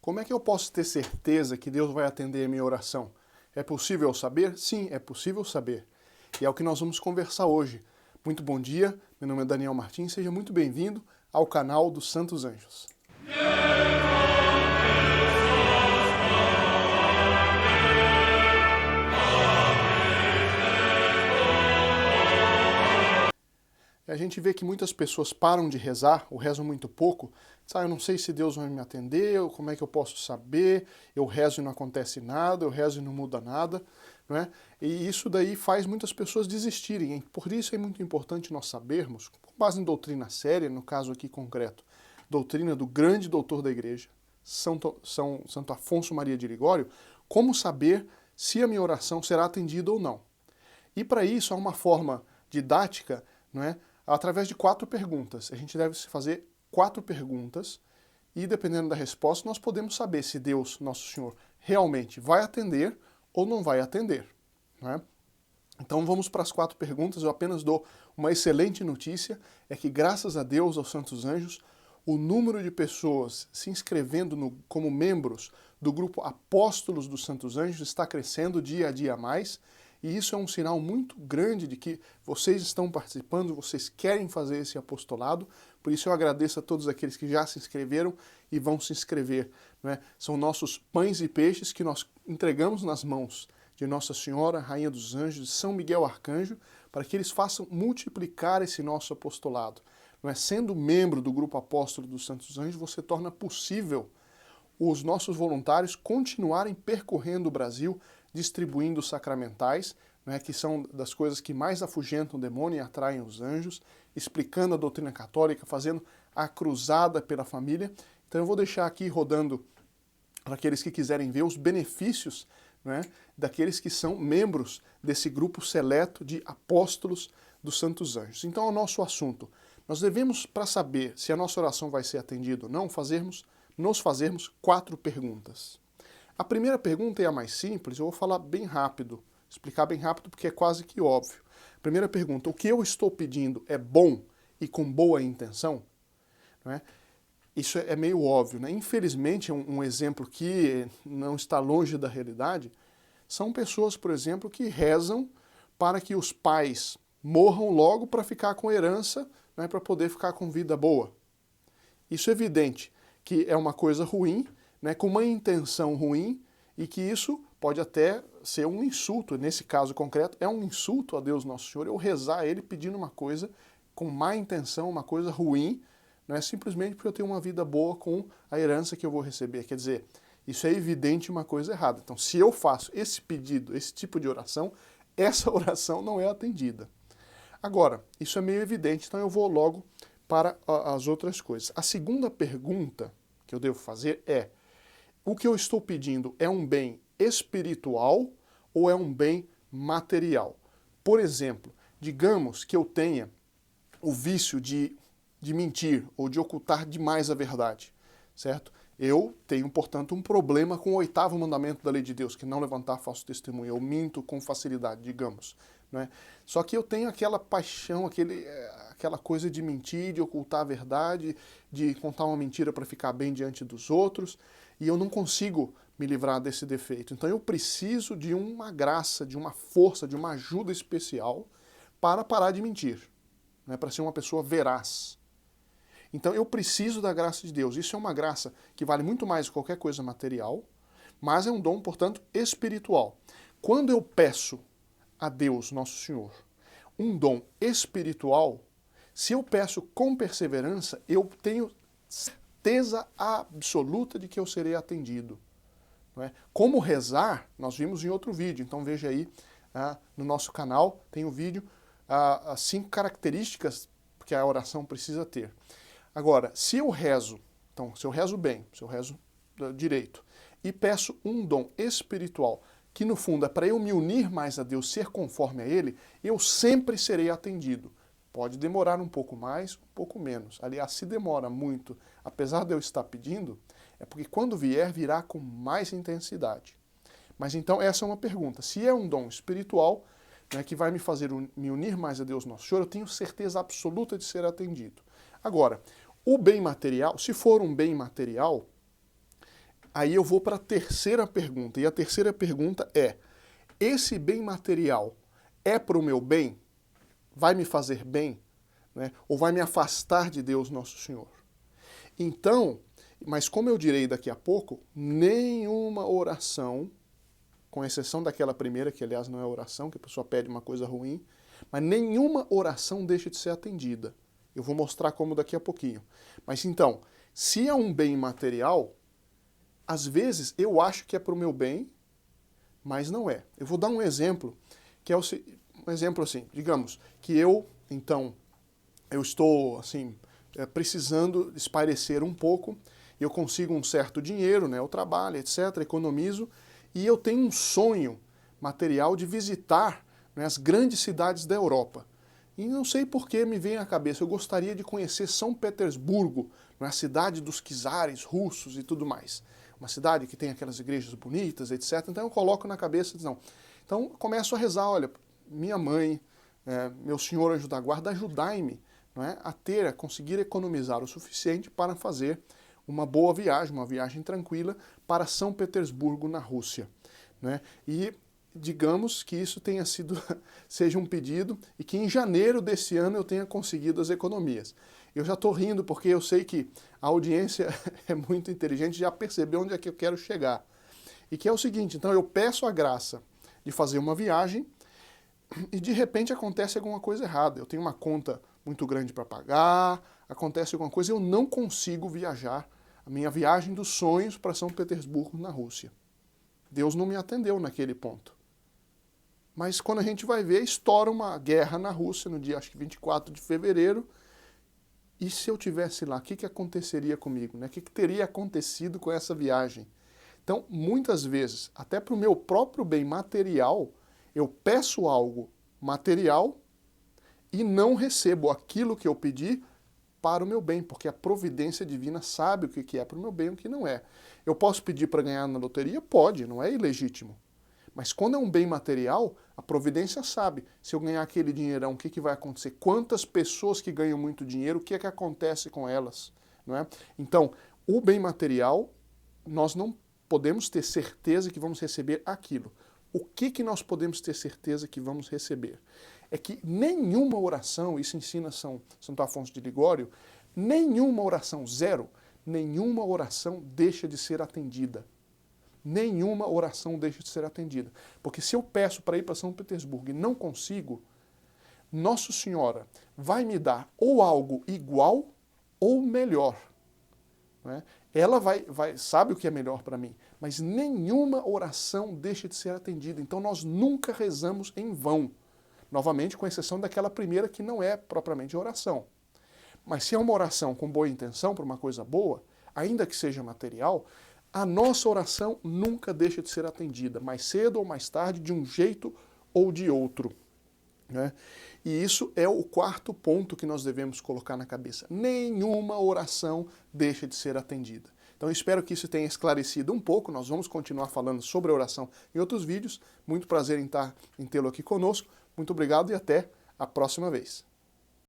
Como é que eu posso ter certeza que Deus vai atender a minha oração? É possível saber? Sim, é possível saber. E é o que nós vamos conversar hoje. Muito bom dia, meu nome é Daniel Martins, seja muito bem-vindo ao canal dos Santos Anjos. A gente vê que muitas pessoas param de rezar, ou rezam muito pouco. Eu não sei se Deus vai me atender, ou como é que eu posso saber, eu rezo e não acontece nada, eu rezo e não muda nada, não é? E isso daí faz muitas pessoas desistirem, hein? Por isso é muito importante nós sabermos, com base em doutrina séria, no caso aqui concreto, doutrina do grande doutor da igreja, Santo Afonso Maria de Ligório, como saber se a minha oração será atendida ou não. E para isso há uma forma didática, não é? Através de 4 perguntas. A gente deve se fazer 4 perguntas e, dependendo da resposta, nós podemos saber se Deus, Nosso Senhor, realmente vai atender ou não vai atender. Não é? Então vamos para as 4 perguntas. Eu apenas dou uma excelente notícia, é que graças a Deus, aos Santos Anjos, o número de pessoas se inscrevendo como membros do grupo Apóstolos dos Santos Anjos está crescendo dia a dia a mais. E isso é um sinal muito grande de que vocês estão participando, vocês querem fazer esse apostolado. Por isso eu agradeço a todos aqueles que já se inscreveram e vão se inscrever. Né? São nossos pães e peixes que nós entregamos nas mãos de Nossa Senhora, Rainha dos Anjos, de São Miguel Arcanjo, para que eles façam multiplicar esse nosso apostolado. Não é? Sendo membro do grupo Apóstolo dos Santos Anjos, você torna possível os nossos voluntários continuarem percorrendo o Brasil, distribuindo os sacramentais, né, que são das coisas que mais afugentam o demônio e atraem os anjos, explicando a doutrina católica, fazendo a cruzada pela família. Então eu vou deixar aqui rodando para aqueles que quiserem ver os benefícios, né, daqueles que são membros desse grupo seleto de apóstolos dos Santos Anjos. Então é o nosso assunto. Nós devemos, para saber se a nossa oração vai ser atendida ou não, nos fazermos 4 perguntas. A primeira pergunta é a mais simples, eu vou falar bem rápido, explicar bem rápido porque é quase que óbvio. Primeira pergunta, o que eu estou pedindo é bom e com boa intenção? Não é? Isso é meio óbvio, né? Infelizmente, um exemplo que não está longe da realidade, são pessoas, por exemplo, que rezam para que os pais morram logo para ficar com herança, né, para poder ficar com vida boa. Isso é evidente que é uma coisa ruim, né, com uma intenção ruim, e que isso pode até ser um insulto. Nesse caso concreto, é um insulto a Deus Nosso Senhor eu rezar a Ele pedindo uma coisa com má intenção, uma coisa ruim, não é simplesmente porque eu tenho uma vida boa com a herança que eu vou receber. Quer dizer, isso é evidente uma coisa errada. Então, se eu faço esse pedido, esse tipo de oração, essa oração não é atendida. Agora, isso é meio evidente, então eu vou logo para as outras coisas. A segunda pergunta que eu devo fazer é: o que eu estou pedindo é um bem espiritual ou é um bem material? Por exemplo, digamos que eu tenha o vício de mentir ou de ocultar demais a verdade, certo? Eu tenho, portanto, um problema com o 8º mandamento da lei de Deus, que é não levantar falso testemunho. Eu minto com facilidade, digamos. Não é? Só que eu tenho aquela paixão, aquela coisa de mentir, de ocultar a verdade, de contar uma mentira para ficar bem diante dos outros, e eu não consigo me livrar desse defeito. Então eu preciso de uma graça, de uma força, de uma ajuda especial para parar de mentir, né? Para ser uma pessoa veraz. Então eu preciso da graça de Deus. Isso é uma graça que vale muito mais que qualquer coisa material, mas é um dom, portanto, espiritual. Quando eu peço a Deus, Nosso Senhor, um dom espiritual, se eu peço com perseverança, eu tenho certeza absoluta de que eu serei atendido. Não é? Como rezar, nós vimos em outro vídeo, então veja aí no nosso canal, tem o vídeo, as 5 características que a oração precisa ter. Agora, se eu rezo, então, se eu rezo bem, se eu rezo direito, e peço um dom espiritual, que no fundo é para eu me unir mais a Deus, ser conforme a Ele, eu sempre serei atendido. Pode demorar um pouco mais, um pouco menos. Aliás, se demora muito, apesar de eu estar pedindo, é porque quando vier, virá com mais intensidade. Mas então essa é uma pergunta. Se é um dom espiritual, né, que vai me fazer me unir mais a Deus Nosso Senhor, eu tenho certeza absoluta de ser atendido. Agora, o bem material, se for um bem material, Aí eu vou para a terceira pergunta, e a terceira pergunta é: esse bem material é para o meu bem? Vai me fazer bem? Né? Ou vai me afastar de Deus Nosso Senhor? Então, mas como eu direi daqui a pouco, nenhuma oração, com exceção daquela primeira, que aliás não é oração, que a pessoa pede uma coisa ruim, mas nenhuma oração deixa de ser atendida. Eu vou mostrar como daqui a pouquinho. Mas então, se é um bem material, às vezes eu acho que é para o meu bem, mas não é. Eu vou dar um exemplo, que é um exemplo assim, digamos que eu estou assim precisando espairecer um pouco, eu consigo um certo dinheiro, né, eu trabalho, etc, economizo, e eu tenho um sonho material de visitar, né, as grandes cidades da Europa. E não sei por que me vem à cabeça, eu gostaria de conhecer São Petersburgo, né, a cidade dos czares russos e tudo mais. Uma cidade que tem aquelas igrejas bonitas, etc. Então eu coloco na cabeça, não. Então eu começo a rezar, olha, minha mãe, meu senhor anjo da guarda, ajudai-me, não é, a conseguir economizar o suficiente para fazer uma boa viagem, uma viagem tranquila para São Petersburgo, na Rússia. Né? E digamos que isso seja um pedido e que em janeiro desse ano eu tenha conseguido as economias. Eu já estou rindo porque eu sei que a audiência é muito inteligente, já percebeu onde é que eu quero chegar. E que é o seguinte, então eu peço a graça de fazer uma viagem e de repente acontece alguma coisa errada. Eu tenho uma conta muito grande para pagar, acontece alguma coisa e eu não consigo viajar. A minha viagem dos sonhos para São Petersburgo, na Rússia. Deus não me atendeu naquele ponto. Mas quando a gente vai ver, estoura uma guerra na Rússia no dia, acho que 24 de fevereiro. E se eu tivesse lá, o que aconteceria comigo? Né? O que teria acontecido com essa viagem? Então, muitas vezes, até para o meu próprio bem material, eu peço algo material e não recebo aquilo que eu pedi para o meu bem, porque a providência divina sabe o que é para o meu bem e o que não é. Eu posso pedir para ganhar na loteria? Pode, não é ilegítimo. Mas quando é um bem material, a providência sabe. Se eu ganhar aquele dinheirão, o que vai acontecer? Quantas pessoas que ganham muito dinheiro, o que acontece com elas? Não é? Então, o bem material, nós não podemos ter certeza que vamos receber aquilo. O que nós podemos ter certeza que vamos receber? É que nenhuma oração, isso ensina Santo Afonso de Ligório, nenhuma oração, zero, nenhuma oração deixa de ser atendida. Nenhuma oração deixa de ser atendida. Porque se eu peço para ir para São Petersburgo e não consigo, Nossa Senhora vai me dar ou algo igual ou melhor. Né? Ela sabe o que é melhor para mim, mas nenhuma oração deixa de ser atendida. Então nós nunca rezamos em vão. Novamente, com exceção daquela primeira que não é propriamente oração. Mas se é uma oração com boa intenção, para uma coisa boa, ainda que seja material, a nossa oração nunca deixa de ser atendida, mais cedo ou mais tarde, de um jeito ou de outro. Né? E isso é o quarto ponto que nós devemos colocar na cabeça. Nenhuma oração deixa de ser atendida. Então eu espero que isso tenha esclarecido um pouco. Nós vamos continuar falando sobre a oração em outros vídeos. Muito prazer em tê-lo aqui conosco. Muito obrigado e até a próxima vez.